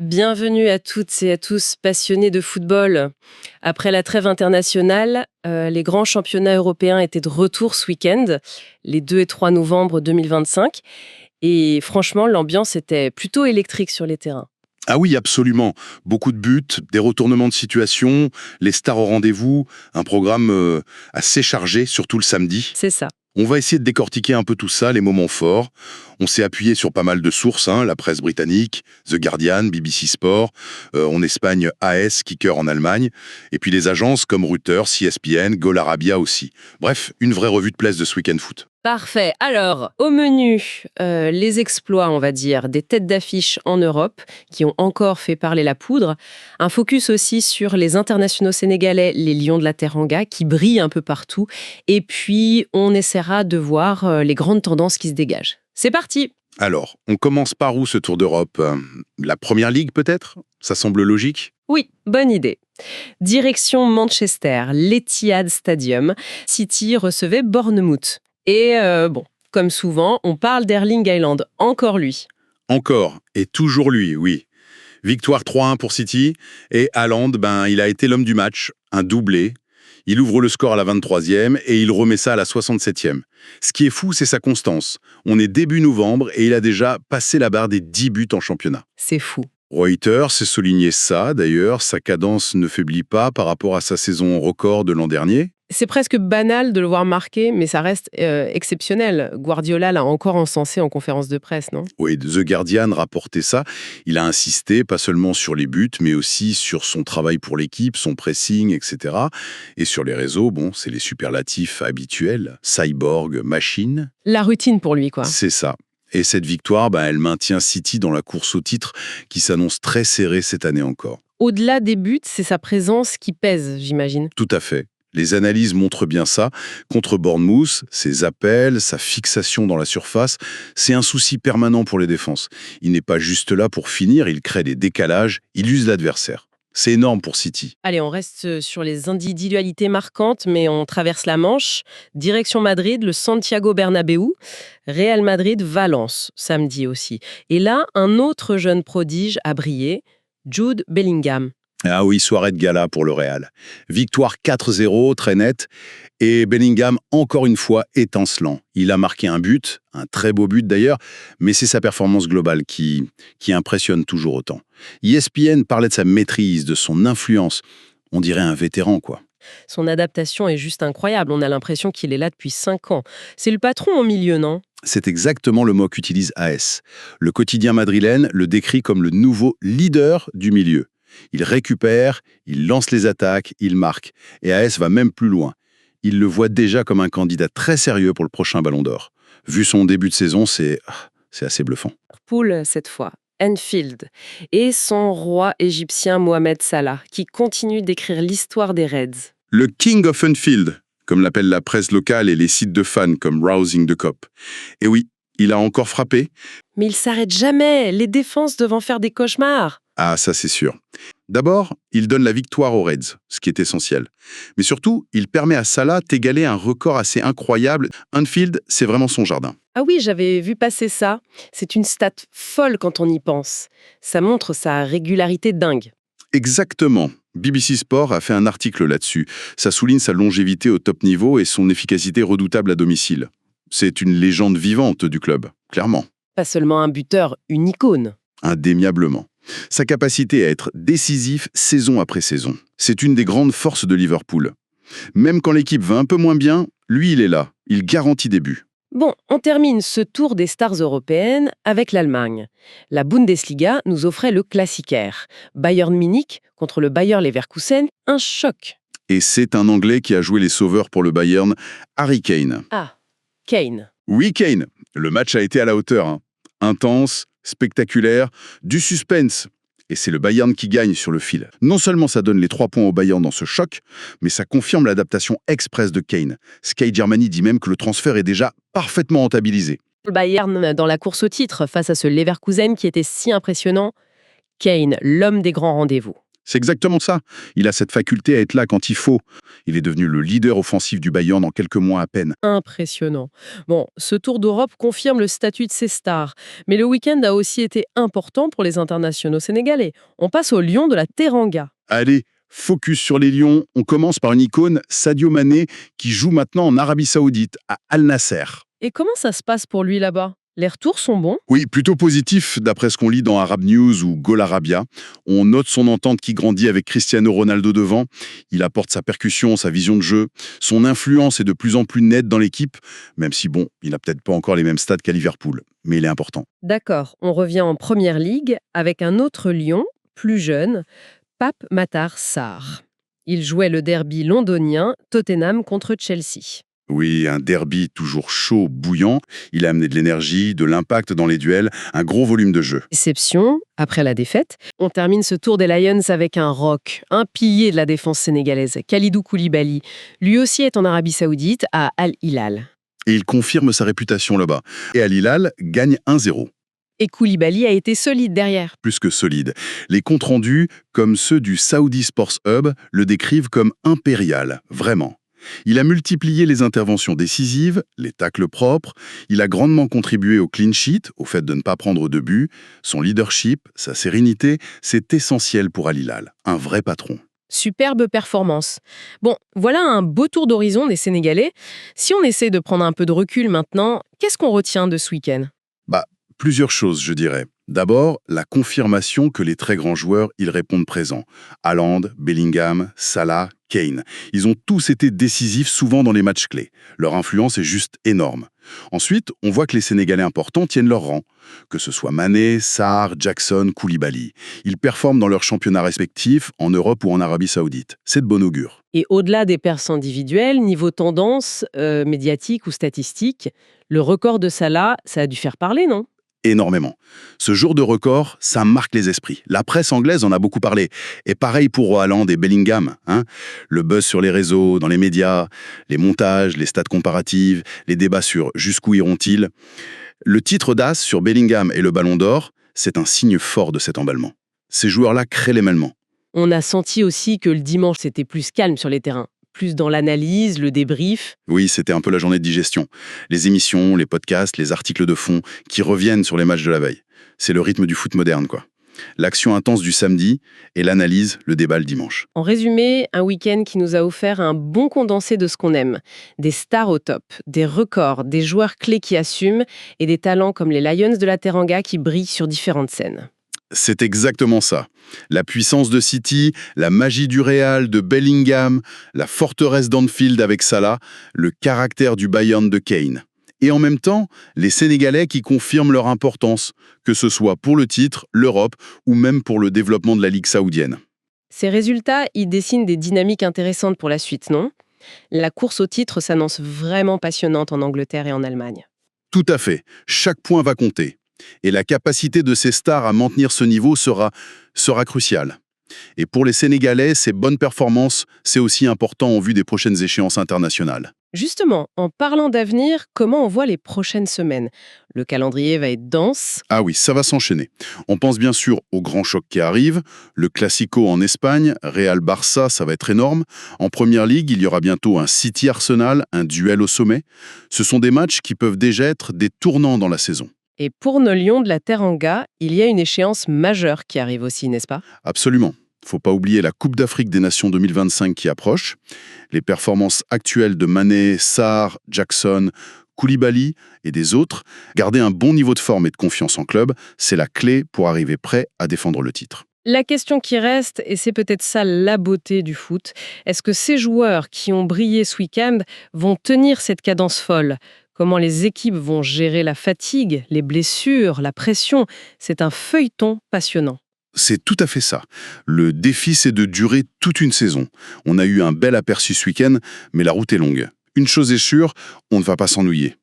Bienvenue à toutes et à tous passionnés de football. Après la trêve internationale, les grands championnats européens étaient de retour ce week-end, les 2 et 3 novembre 2025. Et franchement, l'ambiance était plutôt électrique sur les terrains. Ah oui, absolument. Beaucoup de buts, des retournements de situation, les stars au rendez-vous, un programme assez chargé, surtout le samedi. C'est ça. On va essayer de décortiquer un peu tout ça, les moments forts. On s'est appuyé sur pas mal de sources, la presse britannique, The Guardian, BBC Sport, en Espagne AS, Kicker en Allemagne, et puis les agences comme Reuters, ESPN, Goal Arabia aussi. Bref, une vraie revue de presse de ce week-end foot. Parfait. Alors, au menu, les exploits, on va dire, des têtes d'affiche en Europe qui ont encore fait parler la poudre. Un focus aussi sur les internationaux sénégalais, les Lions de la Teranga, qui brillent un peu partout. Et puis, on essaiera de voir les grandes tendances qui se dégagent. C'est parti! Alors, on commence par où ce Tour d'Europe La Première Ligue peut-être? Ça semble logique? Oui, bonne idée. Direction Manchester, l'Etihad Stadium. City recevait Bournemouth. Et comme souvent, on parle d'Erling Haaland. Encore lui. Encore, et toujours lui, oui. Victoire 3-1 pour City, et Haaland, il a été l'homme du match, un doublé. Il ouvre le score à la 23e et il remet ça à la 67e. Ce qui est fou, c'est sa constance. On est début novembre et il a déjà passé la barre des 10 buts en championnat. C'est fou. Reuters s'est souligné ça, d'ailleurs, sa cadence ne faiblit pas par rapport à sa saison record de l'an dernier. C'est presque banal de le voir marquer, mais ça reste exceptionnel. Guardiola l'a encore encensé en conférence de presse, non? Oui, The Guardian rapportait ça. Il a insisté pas seulement sur les buts, mais aussi sur son travail pour l'équipe, son pressing, etc. Et sur les réseaux, c'est les superlatifs habituels. Cyborg, machine. La routine pour lui, quoi. C'est ça. Et cette victoire, elle maintient City dans la course au titre qui s'annonce très serrée cette année encore. Au-delà des buts, c'est sa présence qui pèse, j'imagine. Tout à fait. Les analyses montrent bien ça. Contre Bournemouth, ses appels, sa fixation dans la surface, c'est un souci permanent pour les défenses. Il n'est pas juste là pour finir, il crée des décalages, il use l'adversaire. C'est énorme pour City. Allez, on reste sur les individualités marquantes, mais on traverse la Manche. Direction Madrid, le Santiago Bernabéu. Real Madrid-Valence, samedi aussi. Et là, un autre jeune prodige a brillé, Jude Bellingham. Ah oui, soirée de gala pour le Real. Victoire 4-0, très nette. Et Bellingham, encore une fois, étincelant. Il a marqué un but, un très beau but d'ailleurs, mais c'est sa performance globale qui impressionne toujours autant. ESPN parlait de sa maîtrise, de son influence. On dirait un vétéran, quoi. Son adaptation est juste incroyable. On a l'impression qu'il est là depuis 5 ans. C'est le patron au milieu, non? C'est exactement le mot qu'utilise AS. Le quotidien madrilène le décrit comme le nouveau leader du milieu. Il récupère, il lance les attaques, il marque. Et AS va même plus loin. Il le voit déjà comme un candidat très sérieux pour le prochain Ballon d'Or. Vu son début de saison, c'est assez bluffant. Poule, cette fois. Anfield. Et son roi égyptien Mohamed Salah, qui continue d'écrire l'histoire des Reds. Le King of Anfield, comme l'appelle la presse locale et les sites de fans comme Rousing the Cop. Et oui, il a encore frappé. Mais il s'arrête jamais, les défenses devant faire des cauchemars. Ah, ça c'est sûr. D'abord, il donne la victoire aux Reds, ce qui est essentiel. Mais surtout, il permet à Salah d'égaler un record assez incroyable. Anfield, c'est vraiment son jardin. Ah oui, j'avais vu passer ça. C'est une stat folle quand on y pense. Ça montre sa régularité dingue. Exactement. BBC Sport a fait un article là-dessus. Ça souligne sa longévité au top niveau et son efficacité redoutable à domicile. C'est une légende vivante du club, clairement. Pas seulement un buteur, une icône. Indéniablement. Sa capacité à être décisif saison après saison. C'est une des grandes forces de Liverpool. Même quand l'équipe va un peu moins bien, lui, il est là. Il garantit des buts. Bon, on termine ce tour des stars européennes avec l'Allemagne. La Bundesliga nous offrait le classiquaire. Bayern Munich contre le Bayer Leverkusen, un choc. Et c'est un Anglais qui a joué les sauveurs pour le Bayern, Harry Kane. Ah, Kane. Oui, Kane. Le match a été à la hauteur. Intense, spectaculaire, du suspense. Et c'est le Bayern qui gagne sur le fil. Non seulement ça donne les 3 points au Bayern dans ce choc, mais ça confirme l'adaptation express de Kane. Sky Germany dit même que le transfert est déjà parfaitement rentabilisé. Le Bayern dans la course au titre face à ce Leverkusen qui était si impressionnant. Kane, l'homme des grands rendez-vous. C'est exactement ça. Il a cette faculté à être là quand il faut. Il est devenu le leader offensif du Bayern en quelques mois à peine. Impressionnant. Bon, ce Tour d'Europe confirme le statut de ces stars, mais le week-end a aussi été important pour les internationaux sénégalais. On passe au lion de la Teranga. Allez, focus sur les Lions. On commence par une icône, Sadio Mané, qui joue maintenant en Arabie Saoudite, à Al Nasser. Et comment ça se passe pour lui là-bas? Les retours sont bons? Oui, plutôt positif, d'après ce qu'on lit dans Arab News ou Goal Arabia. On note son entente qui grandit avec Cristiano Ronaldo devant. Il apporte sa percussion, sa vision de jeu. Son influence est de plus en plus nette dans l'équipe, même si, bon, il n'a peut-être pas encore les mêmes stats qu'à Liverpool. Mais il est important. D'accord, on revient en première ligue avec un autre lion, plus jeune, Pape Matar Sarr. Il jouait le derby londonien Tottenham contre Chelsea. Oui, un derby toujours chaud, bouillant. Il a amené de l'énergie, de l'impact dans les duels, un gros volume de jeu. Déception, après la défaite, on termine ce tour des Lions avec un rock, un pilier de la défense sénégalaise, Kalidou Koulibaly. Lui aussi est en Arabie Saoudite, à Al Hilal. Et il confirme sa réputation là-bas. Et Al Hilal gagne 1-0. Et Koulibaly a été solide derrière. Plus que solide. Les comptes rendus, comme ceux du Saudi Sports Hub, le décrivent comme impérial, vraiment. Il a multiplié les interventions décisives, les tacles propres, il a grandement contribué au clean sheet, au fait de ne pas prendre de but. Son leadership, sa sérénité, c'est essentiel pour Al Hilal, un vrai patron. Superbe performance. Bon, voilà un beau tour d'horizon des Sénégalais. Si on essaie de prendre un peu de recul maintenant, qu'est-ce qu'on retient de ce week-end? Plusieurs choses, je dirais. D'abord, la confirmation que les très grands joueurs, ils répondent présents. Haaland, Bellingham, Salah, Kane. Ils ont tous été décisifs souvent dans les matchs clés. Leur influence est juste énorme. Ensuite, on voit que les Sénégalais importants tiennent leur rang. Que ce soit Mané, Sarr, Jackson, Koulibaly. Ils performent dans leurs championnats respectifs, en Europe ou en Arabie Saoudite. C'est de bon augure. Et au-delà des pertes individuelles, niveau tendance, médiatique ou statistique, le record de Salah, ça a dû faire parler, non? Énormément. Ce jour de record, ça marque les esprits. La presse anglaise en a beaucoup parlé. Et pareil pour Haaland et Bellingham. Le buzz sur les réseaux, dans les médias, les montages, les stats comparatives, les débats sur jusqu'où iront-ils. Le titre d'As sur Bellingham et le Ballon d'Or, c'est un signe fort de cet emballement. Ces joueurs-là créent l'émellement. On a senti aussi que le dimanche, c'était plus calme sur les terrains. Plus dans l'analyse, le débrief. Oui, c'était un peu la journée de digestion. Les émissions, les podcasts, les articles de fond qui reviennent sur les matchs de la veille. C'est le rythme du foot moderne, quoi. L'action intense du samedi et l'analyse, le débat le dimanche. En résumé, un week-end qui nous a offert un bon condensé de ce qu'on aime. Des stars au top, des records, des joueurs clés qui assument et des talents comme les Lions de la Teranga qui brillent sur différentes scènes. C'est exactement ça. La puissance de City, la magie du Real, de Bellingham, la forteresse d'Anfield avec Salah, le caractère du Bayern de Kane. Et en même temps, les Sénégalais qui confirment leur importance, que ce soit pour le titre, l'Europe ou même pour le développement de la Ligue saoudienne. Ces résultats, ils dessinent des dynamiques intéressantes pour la suite, non? La course au titre s'annonce vraiment passionnante en Angleterre et en Allemagne. Tout à fait. Chaque point va compter. Et la capacité de ces stars à maintenir ce niveau sera cruciale. Et pour les Sénégalais, ces bonnes performances, c'est aussi important en vue des prochaines échéances internationales. Justement, en parlant d'avenir, comment on voit les prochaines semaines? Le calendrier va être dense. Ah oui, ça va s'enchaîner. On pense bien sûr au grand choc qui arrive, le Classico en Espagne, Real-Barça, ça va être énorme. En Première Ligue, il y aura bientôt un City-Arsenal, un duel au sommet. Ce sont des matchs qui peuvent déjà être des tournants dans la saison. Et pour nos lions de la Teranga, il y a une échéance majeure qui arrive aussi, n'est-ce pas? Absolument. Faut pas oublier la Coupe d'Afrique des Nations 2025 qui approche. Les performances actuelles de Mané, Sarr, Jackson, Koulibaly et des autres, garder un bon niveau de forme et de confiance en club, c'est la clé pour arriver prêt à défendre le titre. La question qui reste, et c'est peut-être ça la beauté du foot, est-ce que ces joueurs qui ont brillé ce week-end vont tenir cette cadence folle? Comment les équipes vont gérer la fatigue, les blessures, la pression? C'est un feuilleton passionnant. C'est tout à fait ça. Le défi, c'est de durer toute une saison. On a eu un bel aperçu ce week-end, mais la route est longue. Une chose est sûre, on ne va pas s'ennuyer.